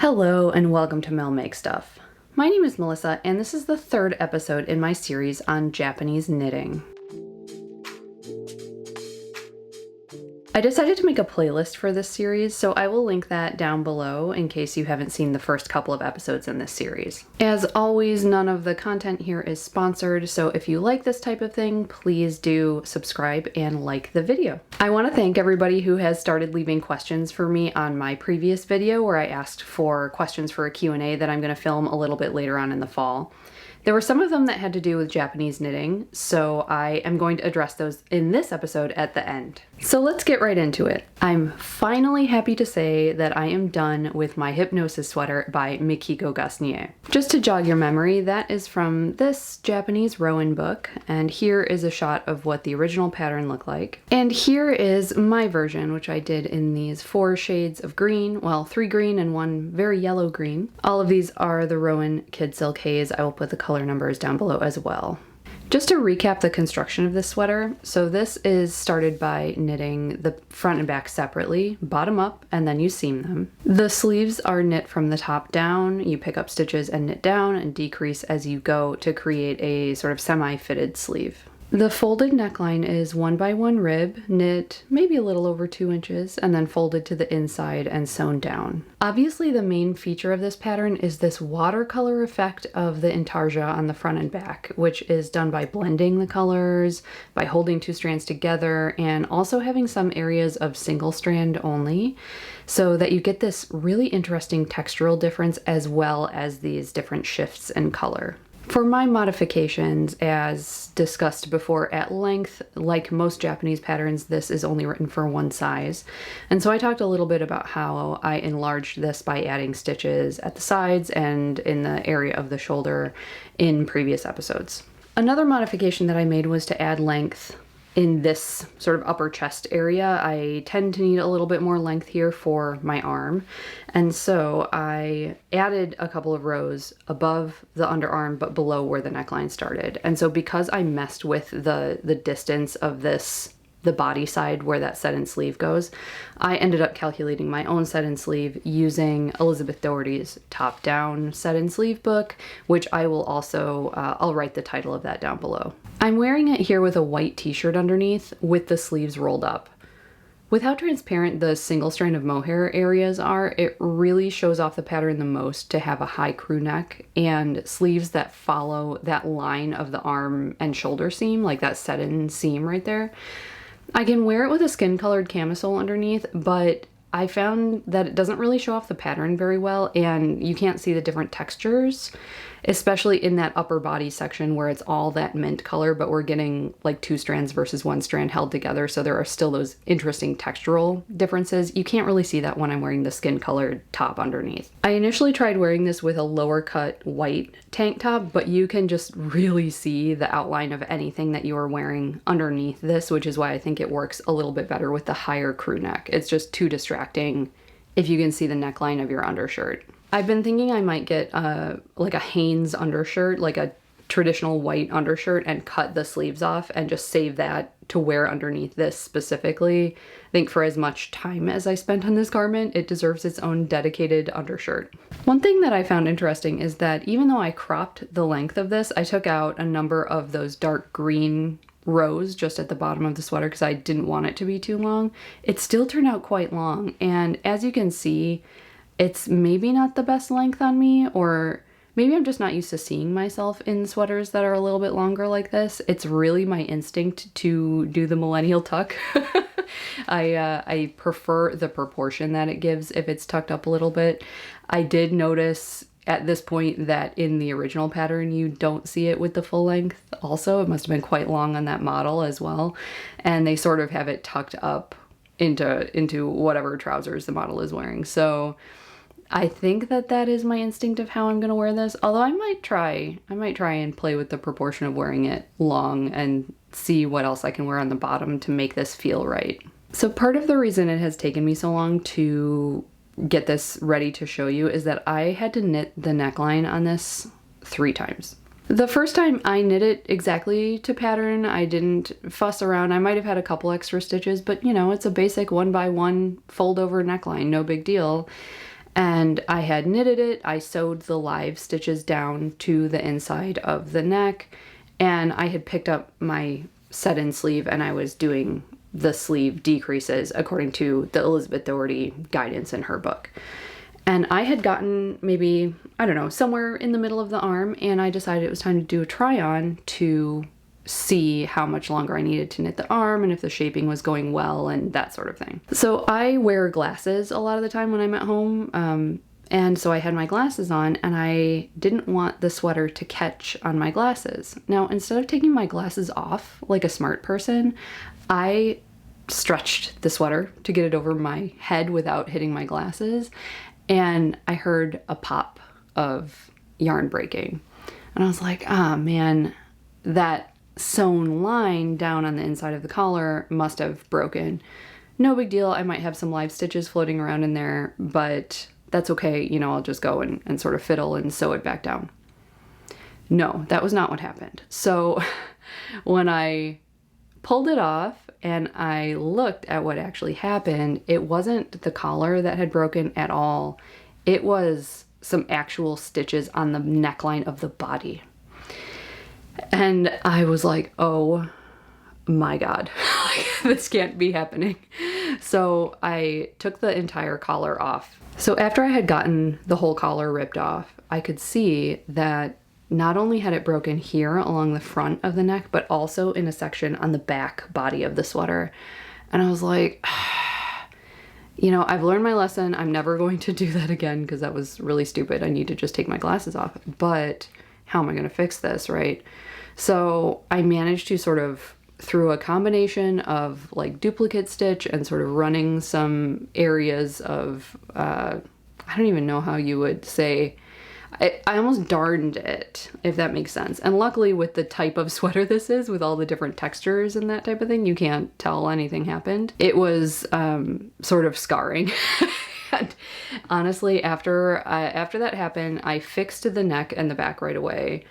Hello and welcome to MEL Make Stuff. My name is Melissa and this is the third episode in my series on Japanese knitting. I decided to make a playlist for this series, so I will link that down below in case you haven't seen the first couple of episodes in this series. As always, none of the content here is sponsored, so if you like this type of thing, please do subscribe and like the video. I want to thank everybody who has started leaving questions for me on my previous video where I asked for questions for a Q&A that I'm going to film a little bit later on in the fall. There were some of them that had to do with Japanese knitting, so I am going to address those in this episode at the end. So let's get right into it. I'm finally happy to say that I am done with my Hypnosis sweater by Mikiko Gasnier. Just to jog your memory, that is from this Japanese Rowan book, and here is a shot of what the original pattern looked like. And here is my version, which I did in these 4 shades of green, well, 3 green and 1 very yellow green. All of these are the Rowan Kidsilk Haze. I will put the color numbers down below as well. Just to recap the construction of this sweater, so this is started by knitting the front and back separately, bottom up, and then you seam them. The sleeves are knit from the top down. You pick up stitches and knit down and decrease as you go to create a sort of semi-fitted sleeve. The folded neckline is 1 by 1 rib, knit maybe a little over 2 inches, and then folded to the inside and sewn down. Obviously the main feature of this pattern is this watercolor effect of the intarsia on the front and back, which is done by blending the colors, by holding 2 strands together, and also having some areas of single strand only, so that you get this really interesting textural difference as well as these different shifts in color. For my modifications, as discussed before at length, like most Japanese patterns, this is only written for one size. And so I talked a little bit about how I enlarged this by adding stitches at the sides and in the area of the shoulder in previous episodes. Another modification that I made was to add length in this sort of upper chest area. I tend to need a little bit more length here for my arm, and so I added a couple of rows above the underarm but below where the neckline started. And so because I messed with the distance of this, the body side where that set-in sleeve goes, I ended up calculating my own set-in sleeve using Elizabeth Doherty's top-down set-in sleeve book, which I will also, I'll write the title of that down below. I'm wearing it here with a white t-shirt underneath with the sleeves rolled up. With how transparent the single strand of mohair areas are, it really shows off the pattern the most to have a high crew neck and sleeves that follow that line of the arm and shoulder seam, like that set-in seam right there. I can wear it with a skin-colored camisole underneath, but I found that it doesn't really show off the pattern very well, and you can't see the different textures, especially in that upper body section where it's all that mint color, but we're getting like 2 strands versus 1 strand held together, so there are still those interesting textural differences. You can't really see that when I'm wearing the skin-colored top underneath. I initially tried wearing this with a lower cut white tank top, but you can just really see the outline of anything that you are wearing underneath this, which is why I think it works a little bit better with the higher crew neck. It's just too distracting if you can see the neckline of your undershirt. I've been thinking I might get like a Hanes undershirt, like a traditional white undershirt, and cut the sleeves off and just save that to wear underneath this specifically. I think for as much time as I spent on this garment, it deserves its own dedicated undershirt. One thing that I found interesting is that even though I cropped the length of this, I took out a number of those dark green rows just at the bottom of the sweater because I didn't want it to be too long. It still turned out quite long, and as you can see, it's maybe not the best length on me, or maybe I'm just not used to seeing myself in sweaters that are a little bit longer like this. It's really my instinct to do the millennial tuck. I prefer the proportion that it gives if it's tucked up a little bit. I did notice at this point that in the original pattern you don't see it with the full length also. It must have been quite long on that model as well, and they sort of have it tucked up into whatever trousers the model is wearing. So I think that is my instinct of how I'm gonna wear this, although I might try and play with the proportion of wearing it long and see what else I can wear on the bottom to make this feel right. So part of the reason it has taken me so long to get this ready to show you is that I had to knit the neckline on this 3 times. The first time I knit it exactly to pattern. I didn't fuss around. I might have had a couple extra stitches, but you know, it's a basic 1 by 1 fold over neckline, no big deal. And I had knitted it. I sewed the live stitches down to the inside of the neck, and I had picked up my set-in sleeve and I was doing the sleeve decreases according to the Elizabeth Doherty guidance in her book. And I had gotten maybe, I don't know, somewhere in the middle of the arm, and I decided it was time to do a try-on to see how much longer I needed to knit the arm and if the shaping was going well and that sort of thing. So I wear glasses a lot of the time when I'm at home, and so I had my glasses on and I didn't want the sweater to catch on my glasses. Now, instead of taking my glasses off like a smart person, I stretched the sweater to get it over my head without hitting my glasses, and I heard a pop of yarn breaking. And I was like, ah, man, that sewn line down on the inside of the collar must have broken. No big deal. I might have some live stitches floating around in there, but that's okay. You know, I'll just go and sort of fiddle and sew it back down. No, that was not what happened. So when I pulled it off and I looked at what actually happened, it wasn't the collar that had broken at all. It was some actual stitches on the neckline of the body. And I was like, oh my God, this can't be happening. So I took the entire collar off. So after I had gotten the whole collar ripped off, I could see that not only had it broken here along the front of the neck, but also in a section on the back body of the sweater. And I was like, you know, I've learned my lesson. I'm never going to do that again because that was really stupid. I need to just take my glasses off. But how am I going to fix this, right? So I managed to sort of, through a combination of like duplicate stitch and sort of running some areas of, I don't even know how you would say, I almost darned it, if that makes sense. And luckily with the type of sweater this is, with all the different textures and that type of thing, you can't tell anything happened. It was sort of scarring. And honestly, after that happened, I fixed the neck and the back right away.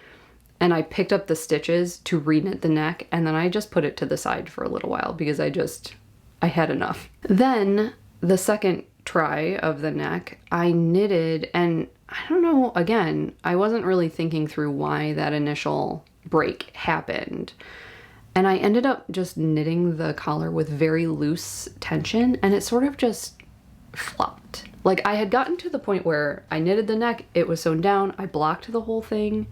And I picked up the stitches to reknit the neck, and then I just put it to the side for a little while because I had enough. Then the second try of the neck, I knitted, and I don't know, again, I wasn't really thinking through why that initial break happened. And I ended up just knitting the collar with very loose tension, and it sort of just flopped. Like I had gotten to the point where I knitted the neck, it was sewn down, I blocked the whole thing,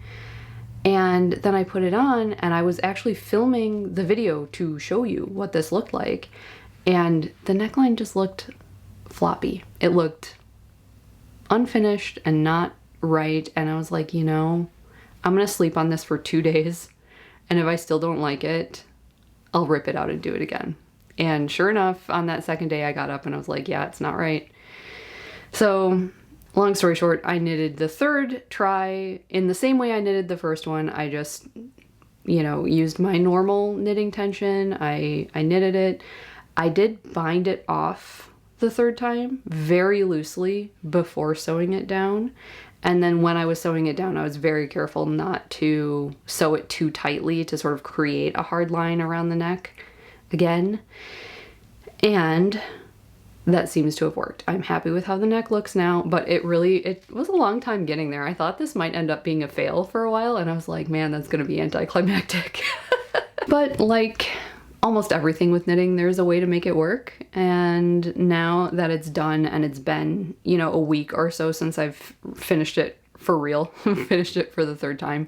and then I put it on, and I was actually filming the video to show you what this looked like, and the neckline just looked floppy. It looked unfinished and not right, and I was like, you know, I'm gonna sleep on this for 2 days, and if I still don't like it, I'll rip it out and do it again. And sure enough, on that second day I got up and I was like, yeah, it's not right. So long story short, I knitted the third try in the same way I knitted the first one. I just, you know, used my normal knitting tension. I knitted it. I did bind it off the third time very loosely before sewing it down. And then when I was sewing it down, I was very careful not to sew it too tightly to sort of create a hard line around the neck again. And that seems to have worked. I'm happy with how the neck looks now, but it was a long time getting there. I thought this might end up being a fail for a while, and I was like, man, that's gonna be anticlimactic. But like almost everything with knitting, there's a way to make it work. And now that it's done and it's been, you know, a week or so since I've finished it for real, finished it for the third time,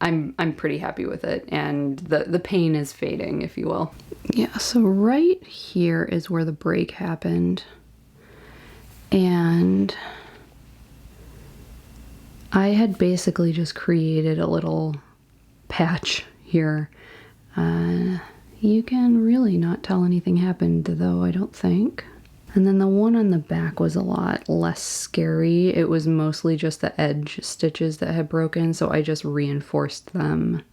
I'm pretty happy with it, and the pain is fading, if you will. Yeah, so right here is where the break happened, and I had basically just created a little patch here. You can really not tell anything happened though, I don't think. And then the one on the back was a lot less scary. It was mostly just the edge stitches that had broken, so I just reinforced them.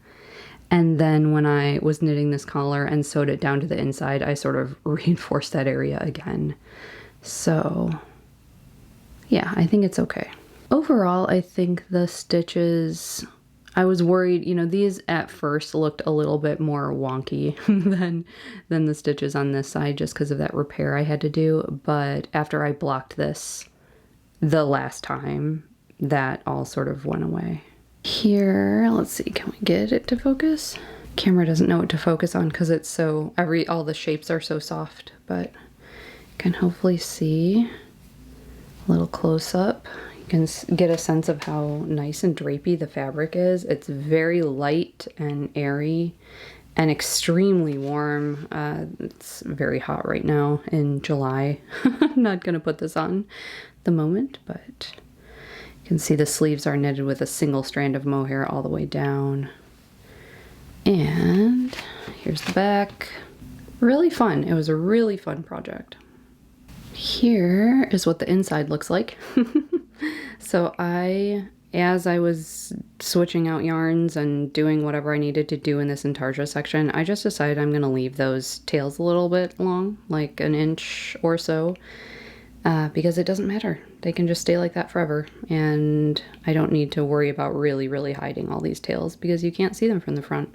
And then when I was knitting this collar and sewed it down to the inside, I sort of reinforced that area again. So yeah, I think it's okay. Overall, I think the stitches I was worried, you know, these at first looked a little bit more wonky than the stitches on this side just because of that repair I had to do. But after I blocked this the last time, that all sort of went away. Here, let's see, can we get it to focus? Camera doesn't know what to focus on because it's so, all the shapes are so soft, but you can hopefully see a little close up. You can get a sense of how nice and drapey the fabric is. It's very light and airy and extremely warm. It's very hot right now in July. I'm not gonna put this on at the moment, but you can see the sleeves are knitted with a single strand of mohair all the way down. And here's the back. Really fun. It was a really fun project. Here is what the inside looks like. So as I was switching out yarns and doing whatever I needed to do in this intarsia section, I just decided I'm gonna leave those tails a little bit long, like an inch or so, because it doesn't matter. They can just stay like that forever, and I don't need to worry about really hiding all these tails because you can't see them from the front.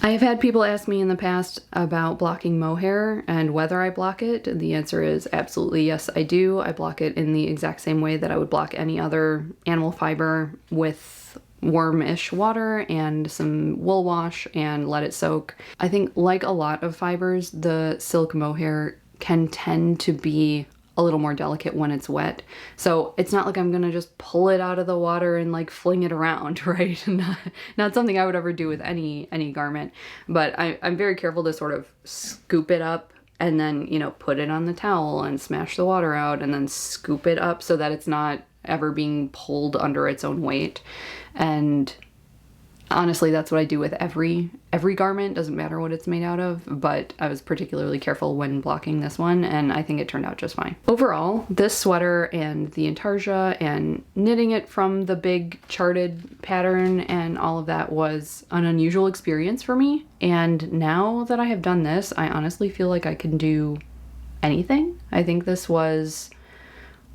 I have had people ask me in the past about blocking mohair and whether I block it. The answer is absolutely yes, I do. I block it in the exact same way that I would block any other animal fiber, with warmish water and some wool wash, and let it soak. I think, like a lot of fibers, the silk mohair can tend to be a little more delicate when it's wet. So it's not like I'm gonna just pull it out of the water and like fling it around, right? Not something I would ever do with any garment, but I'm very careful to sort of scoop it up and then, you know, put it on the towel and smash the water out and then scoop it up so that it's not ever being pulled under its own weight. And honestly, that's what I do with every garment. Doesn't matter what it's made out of, but I was particularly careful when blocking this one, and I think it turned out just fine. Overall, this sweater and the intarsia and knitting it from the big charted pattern and all of that was an unusual experience for me. And now that I have done this, I honestly feel like I can do anything. I think this was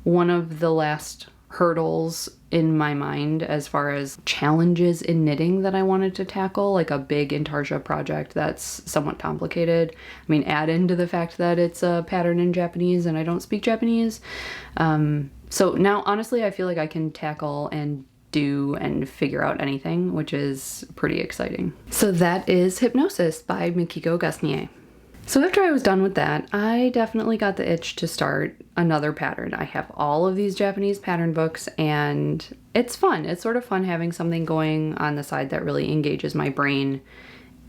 one of the last hurdles in my mind as far as challenges in knitting that I wanted to tackle, like a big intarsia project that's somewhat complicated. I mean, add into the fact that it's a pattern in Japanese and I don't speak Japanese. So now, honestly, I feel like I can tackle and do and figure out anything, which is pretty exciting. So that is Hypnosis by Mikiko Gasnier. So after I was done with that, I definitely got the itch to start another pattern. I have all of these Japanese pattern books and it's fun. It's sort of fun having something going on the side that really engages my brain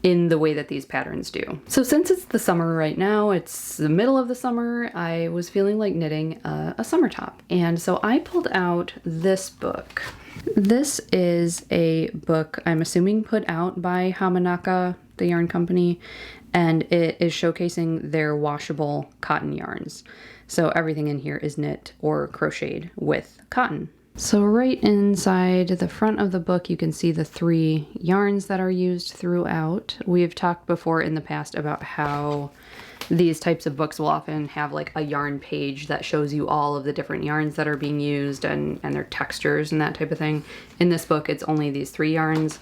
in the way that these patterns do. So since it's the summer right now, it's the middle of the summer, I was feeling like knitting a summer top. And so I pulled out this book. This is a book I'm assuming put out by Hamanaka, the yarn company, and it is showcasing their washable cotton yarns. So everything in here is knit or crocheted with cotton. So right inside the front of the book, you can see the 3 yarns that are used throughout. We've talked before in the past about how these types of books will often have like a yarn page that shows you all of the different yarns that are being used and their textures and that type of thing. In this book, it's only these 3 yarns,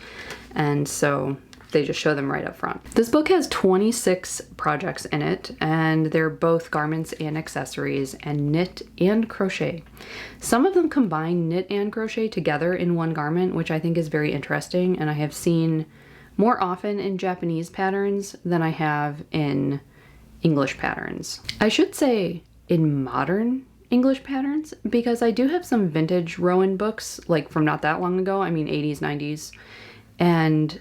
and so they just show them right up front. This book has 26 projects in it, and they're both garments and accessories and knit and crochet. Some of them combine knit and crochet together in one garment, which I think is very interesting, and I have seen more often in Japanese patterns than I have in English patterns. I should say in modern English patterns, because I do have some vintage Rowan books, like from not that long ago, I mean 80s, 90s, and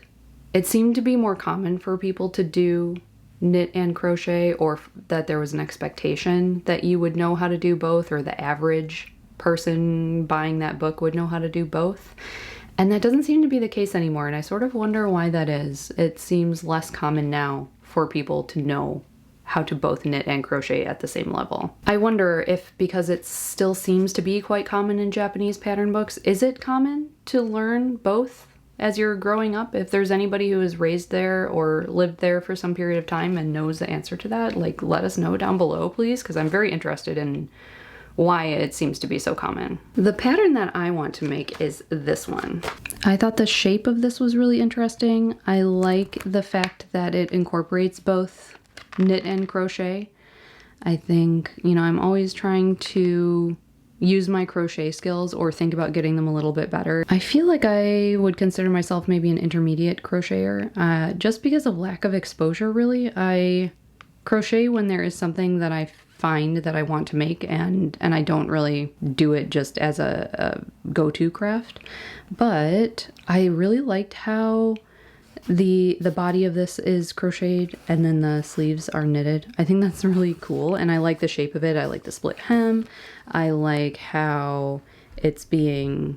it seemed to be more common for people to do knit and crochet, or that there was an expectation that you would know how to do both, or the average person buying that book would know how to do both. And that doesn't seem to be the case anymore, and I sort of wonder why that is. It seems less common now for people to know how to both knit and crochet at the same level. I wonder if, because it still seems to be quite common in Japanese pattern books, is it common to learn both as you're growing up? If there's anybody who is raised there or lived there for some period of time and knows the answer to that, like, let us know down below, please, because I'm very interested in why it seems to be so common. The pattern that I want to make is this one. I thought the shape of this was really interesting. I like the fact that it incorporates both knit and crochet. I think, you know, I'm always trying to use my crochet skills or think about getting them a little bit better. I feel like I would consider myself maybe an intermediate crocheter, just because of lack of exposure, really. I crochet when there is something that I find that I want to make, and I don't really do it just as a go-to craft. But I really liked how the body of this is crocheted and then the sleeves are knitted. I think that's really cool, and I like the shape of it. I like the split hem. I like how it's being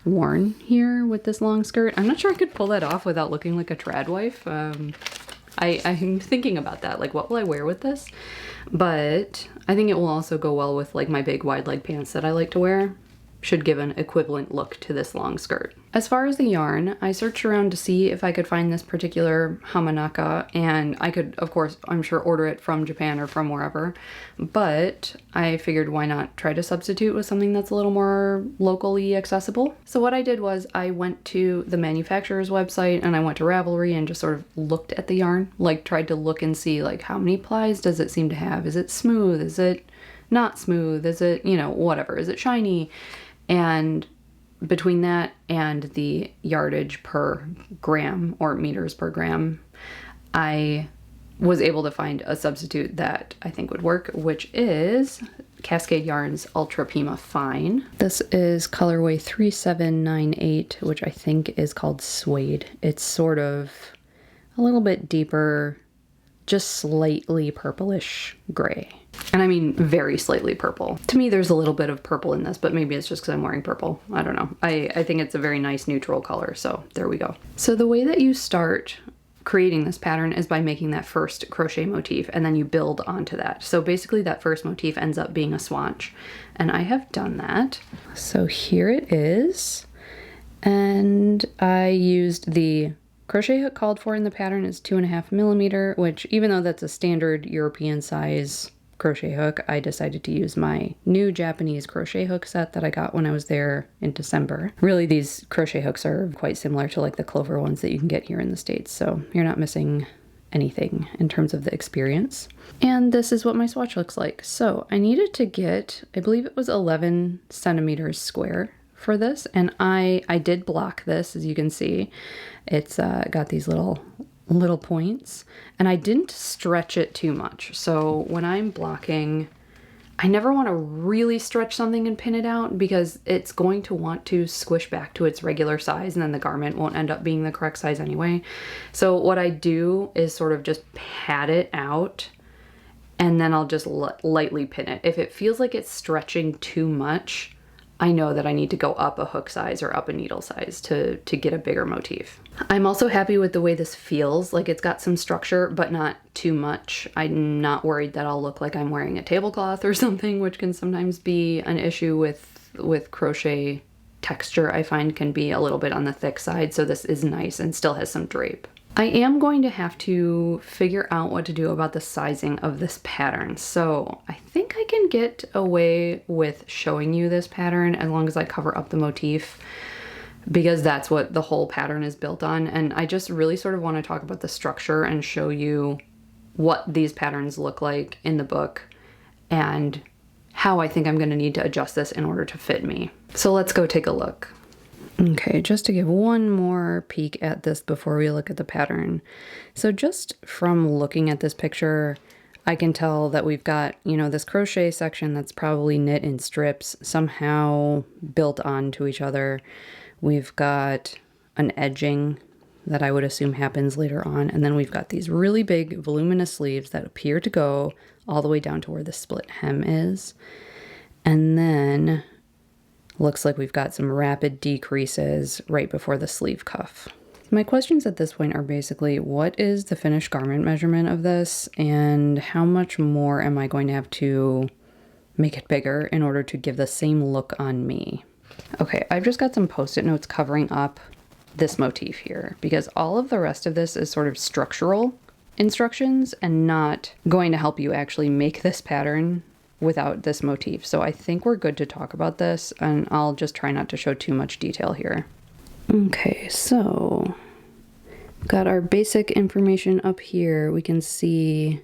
worn here with this long skirt. I'm not sure I could pull that off without looking like a trad wife. I'm thinking about that, like what will I wear with this? But I think it will also go well with like my big wide leg pants that I like to wear. Should give an equivalent look to this long skirt. As far as the yarn, I searched around to see if I could find this particular Hamanaka, and I could, of course, I'm sure order it from Japan or from wherever, but I figured why not try to substitute with something that's a little more locally accessible. So what I did was I went to the manufacturer's website and I went to Ravelry and just sort of looked at the yarn, like tried to look and see like how many plies does it seem to have? Is it smooth? Is it not smooth? Is it, you know, whatever? Is it shiny? And between that and the yardage per gram or meters per gram, I was able to find a substitute that I think would work, which is Cascade Yarns Ultra Pima Fine. This is colorway 3798, which I think is called Suede. It's sort of a little bit deeper, just slightly purplish gray. And I mean very slightly purple. To me, there's a little bit of purple in this, but maybe it's just because I'm wearing purple. I don't know. I think it's a very nice neutral color, so there we go. So the way that you start creating this pattern is by making that first crochet motif, and then you build onto that. So basically that first motif ends up being a swatch, and I have done that. So here it is, and I used the crochet hook called for in the pattern is 2.5 millimeter, which even though that's a standard European size crochet hook, I decided to use my new Japanese crochet hook set that I got when I was there in December. Really, these crochet hooks are quite similar to like the Clover ones that you can get here in the States, so you're not missing anything in terms of the experience. And this is what my swatch looks like. So I needed to get, I believe it was 11 centimeters square for this, and I did block this, as you can see. It's got these little points, and I didn't stretch it too much. So when I'm blocking, I never want to really stretch something and pin it out because it's going to want to squish back to its regular size, and then the garment won't end up being the correct size anyway. So what I do is sort of just pat it out, and then I'll just lightly pin it. If it feels like it's stretching too much, I know that I need to go up a hook size or up a needle size to get a bigger motif. I'm also happy with the way this feels. Like it's got some structure, but not too much. I'm not worried that I'll look like I'm wearing a tablecloth or something, which can sometimes be an issue with crochet texture. I find can be a little bit on the thick side, so this is nice and still has some drape. I am going to have to figure out what to do about the sizing of this pattern. So I think I can get away with showing you this pattern as long as I cover up the motif, because that's what the whole pattern is built on. And I just really sort of want to talk about the structure and show you what these patterns look like in the book and how I think I'm going to need to adjust this in order to fit me. So let's go take a look. Okay, just to give one more peek at this before we look at the pattern. So just from looking at this picture, I can tell that we've got, you know, this crochet section that's probably knit in strips, somehow built onto each other. We've got an edging that I would assume happens later on. And then we've got these really big voluminous sleeves that appear to go all the way down to where the split hem is. And then looks like we've got some rapid decreases right before the sleeve cuff. My questions at this point are basically, what is the finished garment measurement of this, and how much more am I going to have to make it bigger in order to give the same look on me? Okay, I've just got some post-it notes covering up this motif here, because all of the rest of this is sort of structural instructions and not going to help you actually make this pattern without this motif. So I think we're good to talk about this, and I'll just try not to show too much detail here. Okay, so got our basic information up here. We can see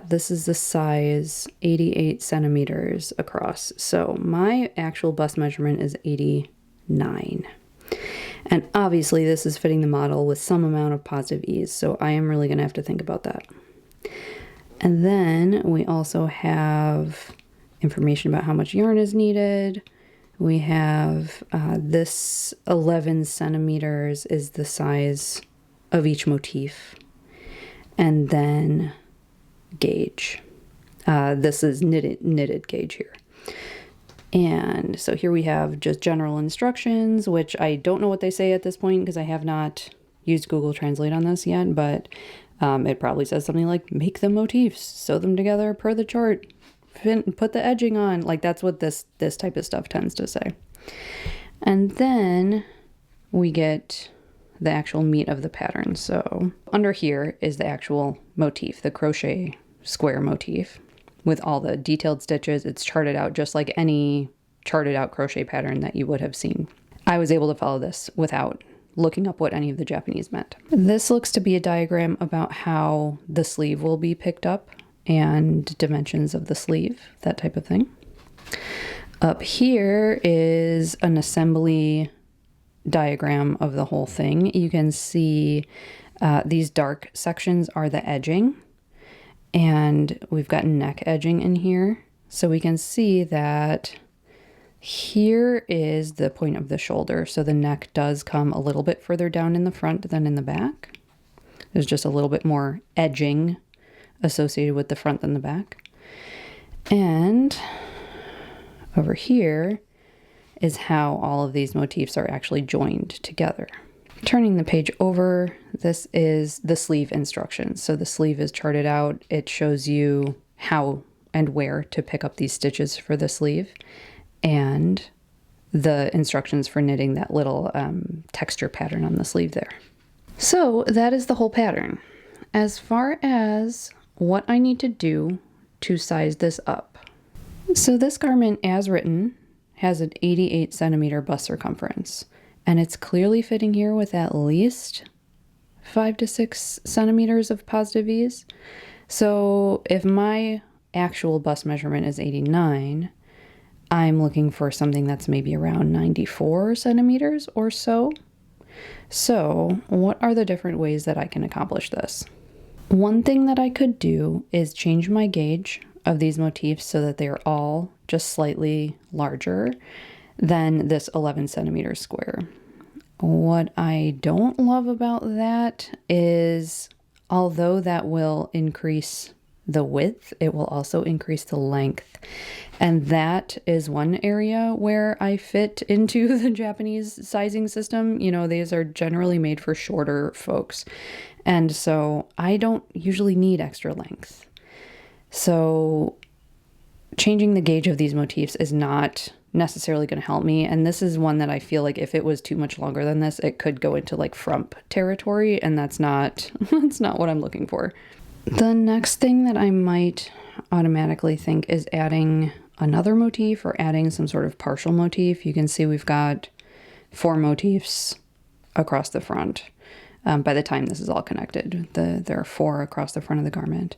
this is the size 88 centimeters across. So my actual bust measurement is 89. And obviously this is fitting the model with some amount of positive ease. So I am really gonna have to think about that. And then we also have information about how much yarn is needed. We have this 11 centimeters is the size of each motif. And then gauge. This is knitted gauge here. And so here we have just general instructions, which I don't know what they say at this point because I have not used Google Translate on this yet, but it probably says something like, make the motifs, sew them together per the chart, put the edging on. Like that's what this type of stuff tends to say. And then we get the actual meat of the pattern. So under here is the actual motif, the crochet square motif with all the detailed stitches. It's charted out just like any charted out crochet pattern that you would have seen. I was able to follow this without looking up what any of the Japanese meant. This looks to be a diagram about how the sleeve will be picked up and dimensions of the sleeve, that type of thing. Up here is an assembly diagram of the whole thing. You can see these dark sections are the edging, and we've got neck edging in here. So we can see that here is the point of the shoulder. So the neck does come a little bit further down in the front than in the back. There's just a little bit more edging associated with the front than the back. And over here is how all of these motifs are actually joined together. Turning the page over, this is the sleeve instructions. So the sleeve is charted out. It shows you how and where to pick up these stitches for the sleeve, and the instructions for knitting that little texture pattern on the sleeve there. So that is the whole pattern. As far as what I need to do to size this up. So this garment, as written, has an 88 centimeter bust circumference, and it's clearly fitting here with at least 5 to 6 centimeters of positive ease. So if my actual bust measurement is 89, I'm looking for something that's maybe around 94 centimeters or so. So what are the different ways that I can accomplish this? One thing that I could do is change my gauge of these motifs so that they are all just slightly larger than this 11 centimeter square. What I don't love about that is, although that will increase the width, it will also increase the length. And that is one area where I fit into the Japanese sizing system. You know, these are generally made for shorter folks. And so I don't usually need extra length. So changing the gauge of these motifs is not necessarily going to help me. And this is one that I feel like if it was too much longer than this, it could go into like frump territory. And that's not what I'm looking for. The next thing that I might automatically think is adding another motif or adding some sort of partial motif. You can see we've got 4 motifs across the front. By the time this is all connected, there are 4 across the front of the garment.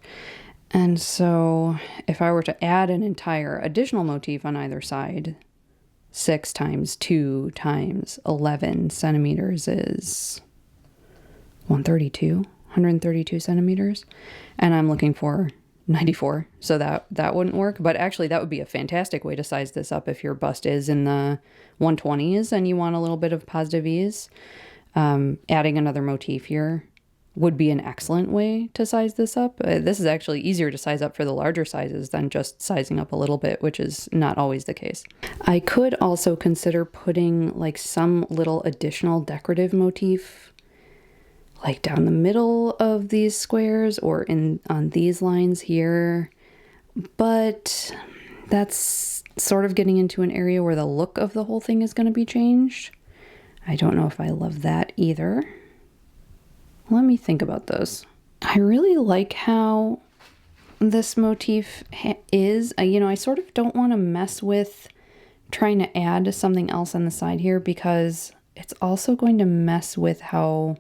And so if I were to add an entire additional motif on either side, 6 times 2 times 11 centimeters is 132 centimeters. And I'm looking for 94, so that wouldn't work. But actually that would be a fantastic way to size this up if your bust is in the 120s and you want a little bit of positive ease. Adding another motif here would be an excellent way to size this up. This is actually easier to size up for the larger sizes than just sizing up a little bit, which is not always the case. I could also consider putting like some little additional decorative motif like down the middle of these squares or on these lines here, but that's sort of getting into an area where the look of the whole thing is going to be changed. I don't know if I love that either. Let me think about those. I really like how this motif is. I sort of don't want to mess with trying to add something else on the side here because it's also going to mess with how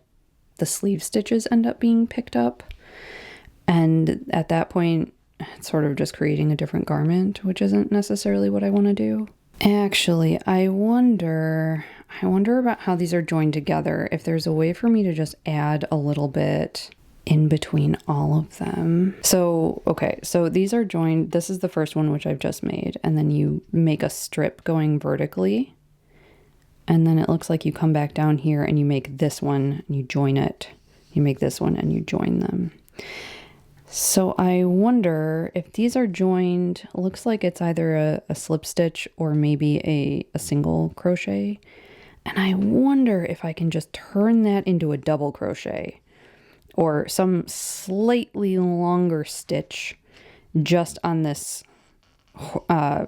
the sleeve stitches end up being picked up. And at that point, it's sort of just creating a different garment, which isn't necessarily what I want to do. Actually, I wonder about how these are joined together. If there's a way for me to just add a little bit in between all of them. So, okay, so these are joined. This is the first one, which I've just made. And then you make a strip going vertically. And then it looks like you come back down here and you make this one and you join it. You make this one and you join them. So I wonder if these are joined, looks like it's either a slip stitch or maybe a single crochet. And I wonder if I can just turn that into a double crochet or some slightly longer stitch just on this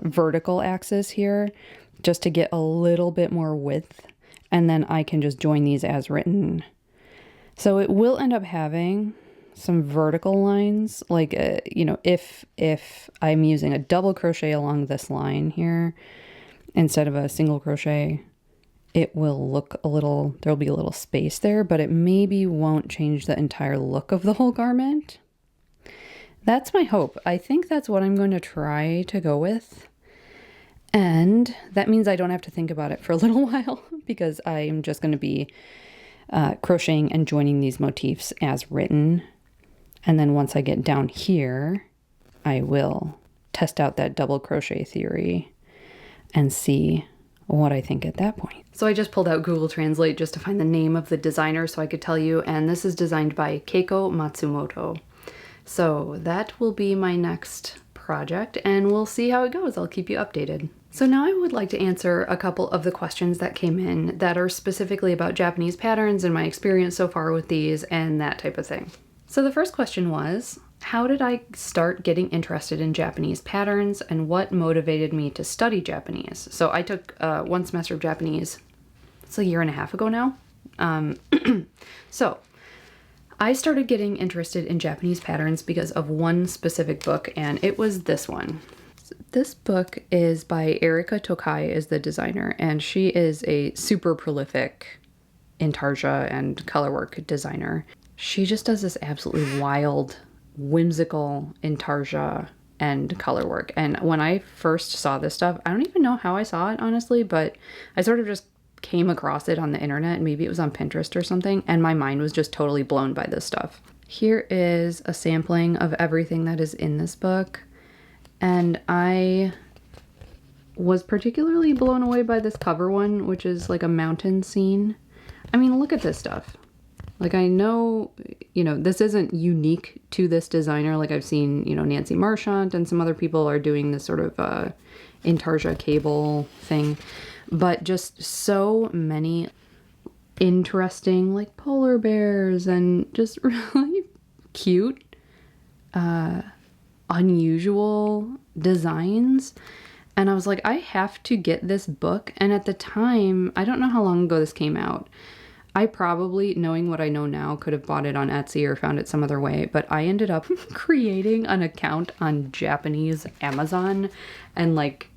vertical axis here, just to get a little bit more width. And then I can just join these as written. So it will end up having some vertical lines, like, if I'm using a double crochet along this line here instead of a single crochet, it will look there'll be a little space there, but it maybe won't change the entire look of the whole garment. That's my hope. I think that's what I'm going to try to go with. And that means I don't have to think about it for a little while because I'm just going to be crocheting and joining these motifs as written. And then once I get down here, I will test out that double crochet theory and see what I think at that point. So I just pulled out Google Translate just to find the name of the designer so I could tell you, and this is designed by Keiko Matsumoto. So that will be my next project, and we'll see how it goes. I'll keep you updated. So now I would like to answer a couple of the questions that came in that are specifically about Japanese patterns and my experience so far with these and that type of thing. So the first question was, how did I start getting interested in Japanese patterns and what motivated me to study Japanese? So I took 1 semester of Japanese, it's a year and a half ago now. So I started getting interested in Japanese patterns because of one specific book, and it was this one. This book is by Erika Tokai, is the designer, and she is a super prolific intarsia and colorwork designer. She just does this absolutely wild, whimsical intarsia and colorwork. And when I first saw this stuff, I don't even know how I saw it, honestly, but I sort of just came across it on the internet. Maybe it was on Pinterest or something, and my mind was just totally blown by this stuff. Here is a sampling of everything that is in this book. And I was particularly blown away by this cover one, which is like a mountain scene. I mean, look at this stuff. Like, I know, this isn't unique to this designer. Like, I've seen, Nancy Marchant and some other people are doing this sort of intarsia cable thing. But just so many interesting, like, polar bears and just really cute, unusual designs. And I was like, I have to get this book. And at the time, I don't know how long ago this came out. I probably, knowing what I know now, could have bought it on Etsy or found it some other way, but I ended up creating an account on Japanese Amazon and like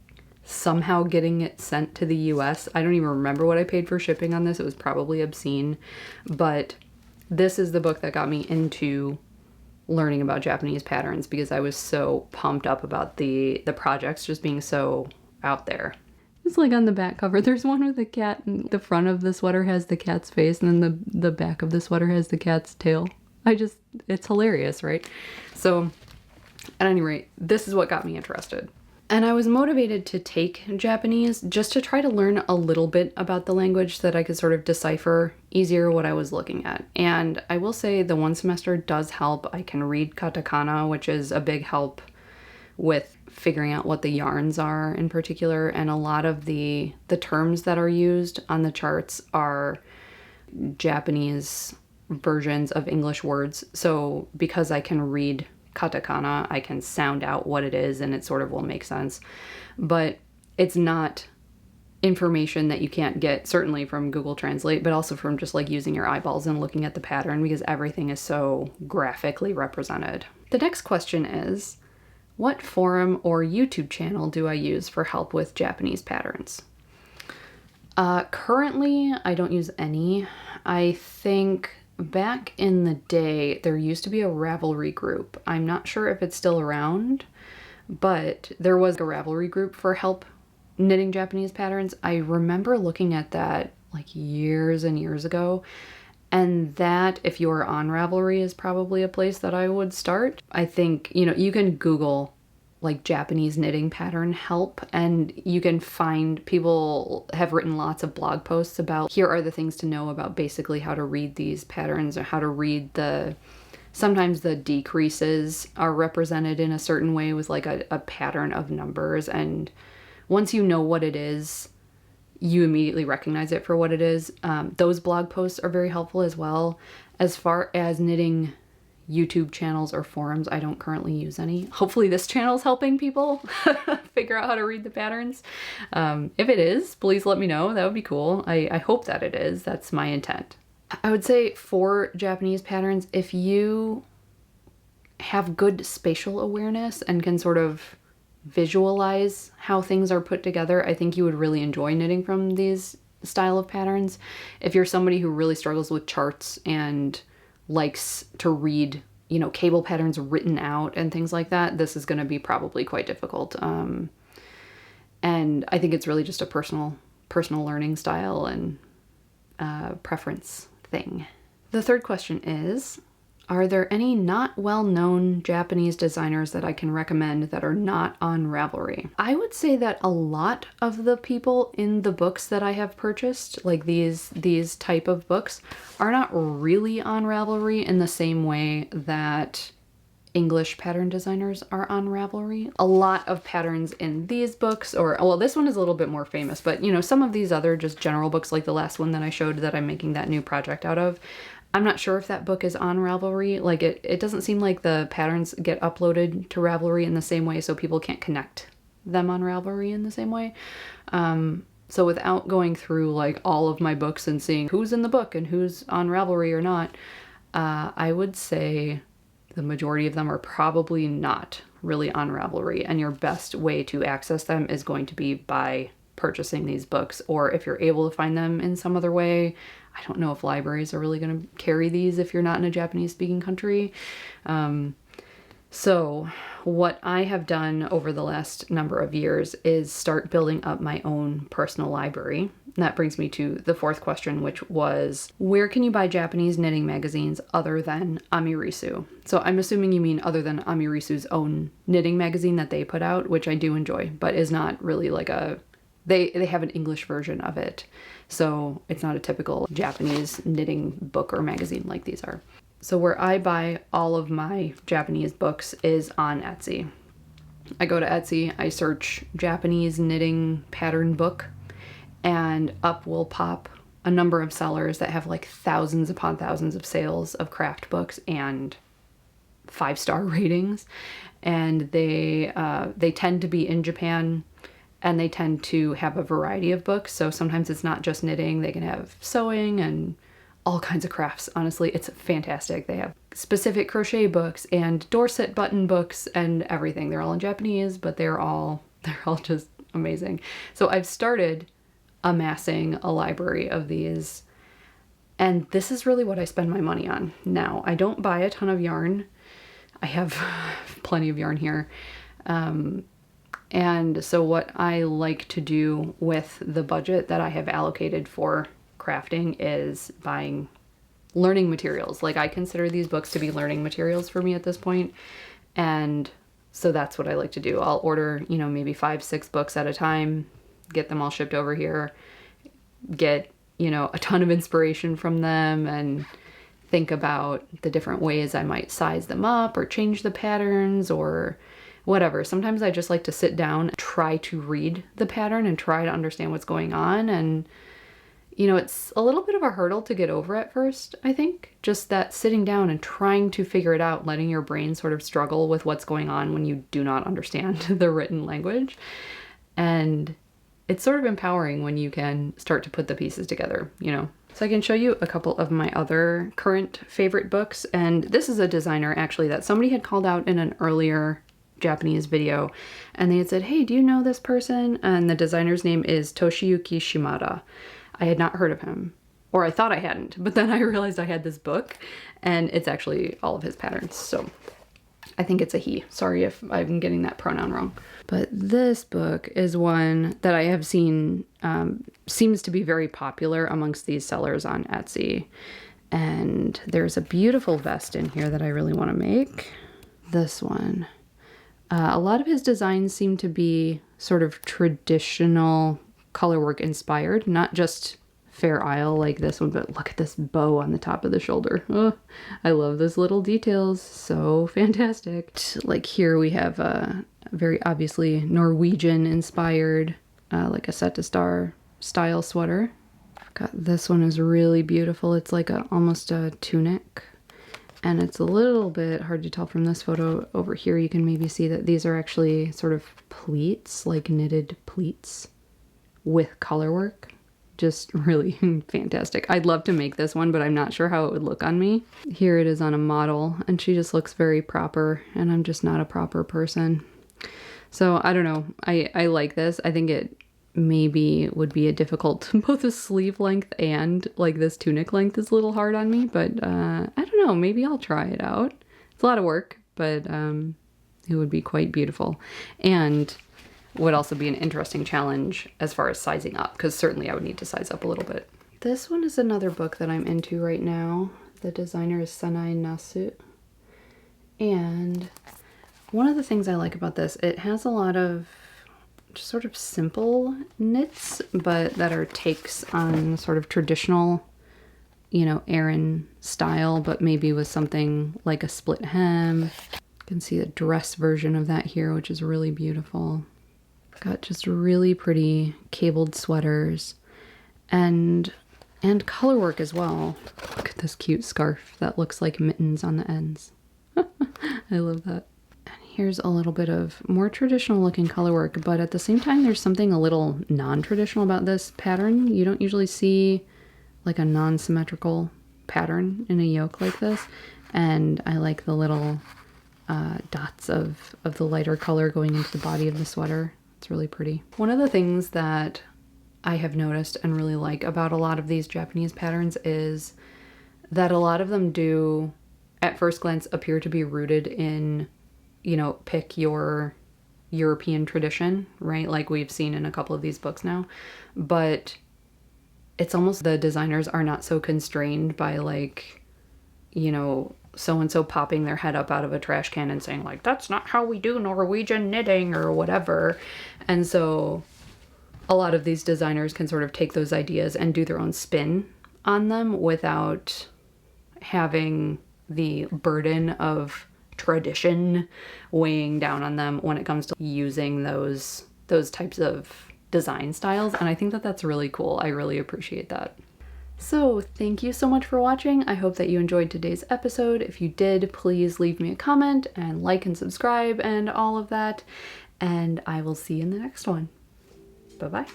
somehow getting it sent to the US. I don't even remember what I paid for shipping on this. It was probably obscene, but this is the book that got me into learning about Japanese patterns because I was so pumped up about the projects just being so out there. It's like on the back cover, there's one with a cat, and the front of the sweater has the cat's face, and then the back of the sweater has the cat's tail. It's hilarious, right? So, at any rate, this is what got me interested. And I was motivated to take Japanese just to try to learn a little bit about the language so that I could sort of decipher easier what I was looking at. And I will say the 1 semester does help. I can read katakana, which is a big help with figuring out what the yarns are in particular, and a lot of the terms that are used on the charts are Japanese versions of English words. So because I can read katakana, I can sound out what it is and it sort of will make sense. But it's not information that you can't get certainly from Google Translate, but also from just like using your eyeballs and looking at the pattern because everything is so graphically represented. The next question is, what forum or YouTube channel do I use for help with Japanese patterns? Currently, I don't use any. I think back in the day, there used to be a Ravelry group. I'm not sure if it's still around, but there was a Ravelry group for help knitting Japanese patterns. I remember looking at that like years and years ago, and that, if you're on Ravelry, is probably a place that I would start. I think, you know, you can Google like Japanese knitting pattern help, and you can find, people have written lots of blog posts about, here are the things to know about basically how to read these patterns, or how to read sometimes the decreases are represented in a certain way with like a pattern of numbers, and once you know what it is, you immediately recognize it for what it is. Those blog posts are very helpful as well. As far as knitting YouTube channels or forums, I don't currently use any. Hopefully this channel is helping people figure out how to read the patterns. If it is, please let me know. That would be cool. I hope that it is. That's my intent. I would say for Japanese patterns, if you have good spatial awareness and can sort of visualize how things are put together, I think you would really enjoy knitting from these style of patterns. If you're somebody who really struggles with charts and likes to read, you know, cable patterns written out and things like that, this is going to be probably quite difficult. And I think it's really just a personal learning style and preference thing. The third question is, are there any not well-known Japanese designers that I can recommend that are not on Ravelry? I would say that a lot of the people in the books that I have purchased, like these type of books, are not really on Ravelry in the same way that English pattern designers are on Ravelry. A lot of patterns in these books, or, well, this one is a little bit more famous, but you know, some of these other just general books, like the last one that I showed that I'm making that new project out of, I'm not sure if that book is on Ravelry. Like it doesn't seem like the patterns get uploaded to Ravelry in the same way, so people can't connect them on Ravelry in the same way. So without going through like all of my books and seeing who's in the book and who's on Ravelry or not, I would say the majority of them are probably not really on Ravelry, and your best way to access them is going to be by purchasing these books, or if you're able to find them in some other way. I don't know if libraries are really going to carry these if you're not in a Japanese speaking country. So what I have done over the last number of years is start building up my own personal library. And that brings me to the fourth question, which was, where can you buy Japanese knitting magazines other than Amirisu? So I'm assuming you mean other than Amirisu's own knitting magazine that they put out, which I do enjoy, but is not really like they have an English version of it. So it's not a typical Japanese knitting book or magazine like these are. So where I buy all of my Japanese books is on Etsy. I go to Etsy, I search Japanese knitting pattern book, and up will pop a number of sellers that have like thousands upon thousands of sales of craft books and 5-star ratings. And they tend to be in Japan, and they tend to have a variety of books. So sometimes it's not just knitting, they can have sewing and all kinds of crafts. Honestly, it's fantastic. They have specific crochet books and Dorset button books and everything. They're all in Japanese, but they're all just amazing. So I've started amassing a library of these, and this is really what I spend my money on now. I don't buy a ton of yarn. I have plenty of yarn here. And so what I like to do with the budget that I have allocated for crafting is buying learning materials. Like, I consider these books to be learning materials for me at this point. And so that's what I like to do. I'll order, you know, maybe 5-6 books at a time, get them all shipped over here, get, you know, a ton of inspiration from them, and think about the different ways I might size them up or change the patterns or whatever. Sometimes I just like to sit down, try to read the pattern and try to understand what's going on. And, you know, it's a little bit of a hurdle to get over at first, I think. Just that sitting down and trying to figure it out, letting your brain sort of struggle with what's going on when you do not understand the written language. And it's sort of empowering when you can start to put the pieces together, you know? So I can show you a couple of my other current favorite books, and this is a designer actually that somebody had called out in an earlier Japanese video, and they had said, hey, do you know this person? And the designer's name is Toshiyuki Shimada. I had not heard of him, or I thought I hadn't, but then I realized I had this book, and it's actually all of his patterns, so I think it's a he. Sorry if I'm getting that pronoun wrong. But this book is one that I have seen seems to be very popular amongst these sellers on Etsy. And there's a beautiful vest in here that I really want to make. This one. A lot of his designs seem to be sort of traditional colorwork inspired, not just Fair Isle like this one, but look at this bow on the top of the shoulder. Oh, I love those little details. So fantastic. Like here we have a very obviously Norwegian inspired, like a set to star style sweater. This one is really beautiful. It's like almost a tunic, and it's a little bit hard to tell from this photo. Over here you can maybe see that these are actually sort of pleats, like knitted pleats with color work. Just really fantastic. I'd love to make this one, but I'm not sure how it would look on me. Here it is on a model, and she just looks very proper, and I'm just not a proper person. So I don't know. I like this. I think it maybe would be a difficult, both the sleeve length and like this tunic length is a little hard on me, but I don't know. Maybe I'll try it out. It's a lot of work, but it would be quite beautiful. And would also be an interesting challenge as far as sizing up, because certainly I would need to size up a little bit. This one is another book that I'm into right now. The designer is Sanae Nasu. And one of the things I like about this, it has a lot of just sort of simple knits, but that are takes on sort of traditional, you know, Aran style, but maybe with something like a split hem. You can see the dress version of that here, which is really beautiful. Got just really pretty cabled sweaters and color work as well. Look at this cute scarf that looks like mittens on the ends. I love that. And here's a little bit of more traditional looking color work, but at the same time there's something a little non-traditional about this pattern. You don't usually see like a non-symmetrical pattern in a yoke like this, and I like the little dots of the lighter color going into the body of the sweater. It's really pretty. One of the things that I have noticed and really like about a lot of these Japanese patterns is that a lot of them do, at first glance, appear to be rooted in, you know, pick your European tradition, right? Like we've seen in a couple of these books now. But it's almost the designers are not so constrained by like, you know, so-and-so popping their head up out of a trash can and saying like, that's not how we do Norwegian knitting or whatever. And so a lot of these designers can sort of take those ideas and do their own spin on them without having the burden of tradition weighing down on them when it comes to using those types of design styles. And I think that that's really cool. I really appreciate that. So thank you so much for watching. I hope that you enjoyed today's episode. If you did, please leave me a comment and like and subscribe and all of that. And I will see you in the next one. Bye-bye.